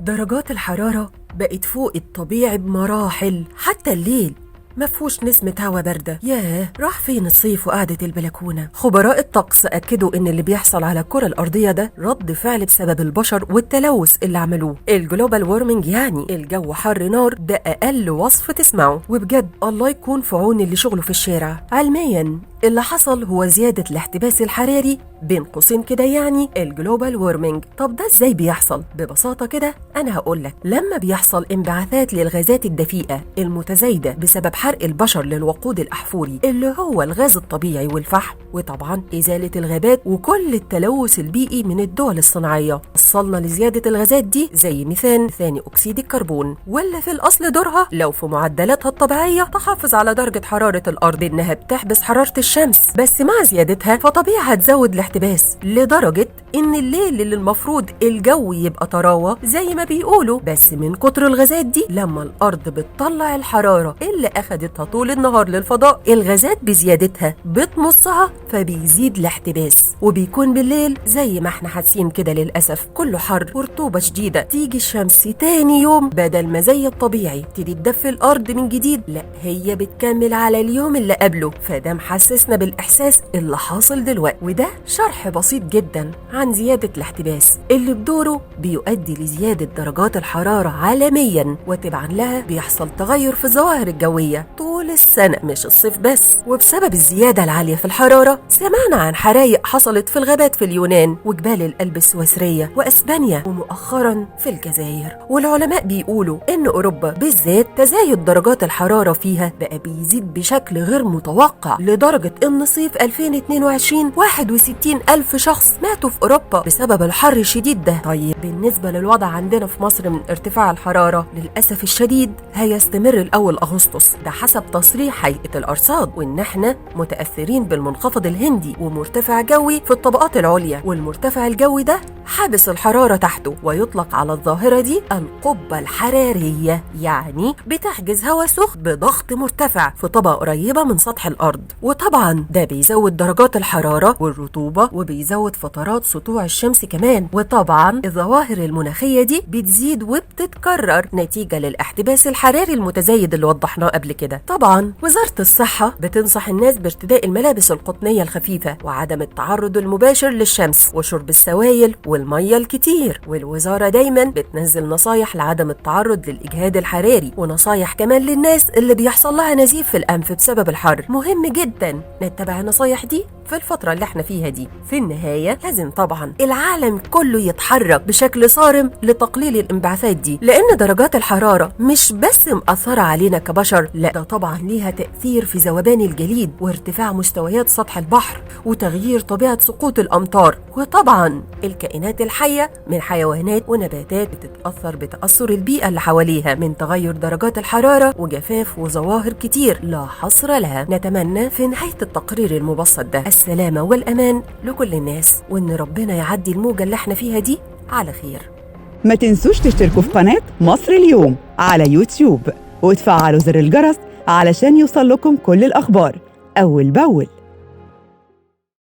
درجات الحرارة بقت فوق الطبيعي بمراحل، حتى الليل مفهوش نسمة هوا باردة. ياه، راح فين الصيف وقعدة البلكونة؟ خبراء الطقس أكدوا إن اللي بيحصل على الكرة الأرضية ده رد فعل بسبب البشر والتلوث اللي عملوه. الجلوبال وورمنج، يعني الجو حر نار، ده أقل وصف تسمعه. وبجد الله يكون في عون اللي شغله في الشارع. علميا اللي حصل هو زيادة الاحتباس الحراري، بين قوسين كده، يعني الجلوبال وورمنج. طب ده ازاي بيحصل؟ ببساطة كده أنا هقولك. لما بيحصل انبعاثات للغازات الدفيئة المتزايدة بسبب حرق البشر للوقود الأحفوري اللي هو الغاز الطبيعي والفحم، وطبعا إزالة الغابات وكل التلوث البيئي من الدول الصناعية، وصلنا لزيادة الغازات دي زي ميثان، ثاني أكسيد الكربون، واللي في الأصل دورها لو في معدلاتها الطبيعية تحافظ على درجة حرارة الأرض، إنها بتحبس حرارة الشمس، بس مع زيادتها فطبيعي هتزود الاحتباس لدرجة إن الليل اللي المفروض الجو يبقى طراوة زي ما بيقولوا، بس من كتر الغازات دي لما الأرض بتطلع الحرارة اللي أخدتها طول النهار للفضاء، الغازات بزيادتها بتمصها فبيزيد الاحتباس، وبيكون بالليل زي ما احنا حاسين كده للأسف كله حر ورطوبة شديدة. تيجي الشمس تاني يوم بدل ما زي الطبيعي تدي تدفي الأرض من جديد، لا هي بتكمل على اليوم اللي قبله، فده محسسنا بالإحساس اللي حاصل دلوقتي. وده شرح بسيط جدا عن زيادة الاحتباس اللي بدوره بيؤدي لزيادة درجات الحرارة عالميا، وتبعا لها بيحصل تغير في الظواهر الجوية طول السنة مش الصيف بس. وبسبب الزيادة العالية في الحرارة سمعنا عن حرايق حصلت في الغابات في اليونان وجبال الألب السويسرية وأسبانيا ومؤخرا في الجزائر. والعلماء بيقولوا إن أوروبا بالذات تزايد درجات الحرارة فيها بقى بيزيد بشكل غير متوقع، لدرجة إن صيف 2022 61 ألف شخص ماتوا في أوروبا بسبب الحر الشديد ده. طيب بالنسبة للوضع عندنا في مصر من ارتفاع الحرارة، للأسف الشديد هيستمر الأول أغسطس، ده حسب تصريح هيئة الأرصاد، وإن احنا متأثرين بالمنخفض الهندي ومرتفع جوي في الطبقات العليا، والمرتفع الجوي ده حابس الحرارة تحته، ويطلق على الظاهرة دي القبة الحرارية، يعني بتحجز هواء سخن بضغط مرتفع في طبقة قريبة من سطح الأرض. وطبعا ده بيزود درجات الحرارة والرطوبة، وبيزود فترات سطوع الشمس كمان. وطبعا الظواهر المناخية دي بتزيد وبتتكرر نتيجة للاحتباس الحراري المتزايد اللي وضحناه قبل كده. طبعا وزارة الصحة بتنصح الناس بارتداء الملابس القطنية الخفيفة، وعدم التعرض المباشر للشمس، وشرب السوائل والمية الكتير. والوزارة دايما بتنزل نصايح لعدم التعرض للإجهاد الحراري، ونصايح كمان للناس اللي بيحصل لها نزيف في الأنف بسبب الحر. مهم جدا نتبع النصايح دي في الفترة اللي احنا فيها دي. في النهاية لازم طبعا العالم كله يتحرك بشكل صارم لتقليل الانبعاثات دي، لأن درجات الحرارة مش بس مأثرة علينا كبشر، لا ده طبعا ليها تأثير في ذوبان الجليد وارتفاع مستويات سطح البحر وتغيير طبيعة سقوط الأمطار. وطبعا الكائنات الحية من حيوانات ونباتات بتتأثر بتأثر البيئة اللي حواليها من تغير درجات الحرارة وجفاف وظواهر كتير لا حصر لها. نتمنى في نهاية التقرير المبسط ده السلامة والأمان لكل الناس، وإن ربنا يعدي الموجة اللي احنا فيها دي على خير. ما تنسوش تشتركوا في قناة مصر اليوم على يوتيوب، وتفعلوا زر الجرس علشان يوصل لكم كل الأخبار أول بأول.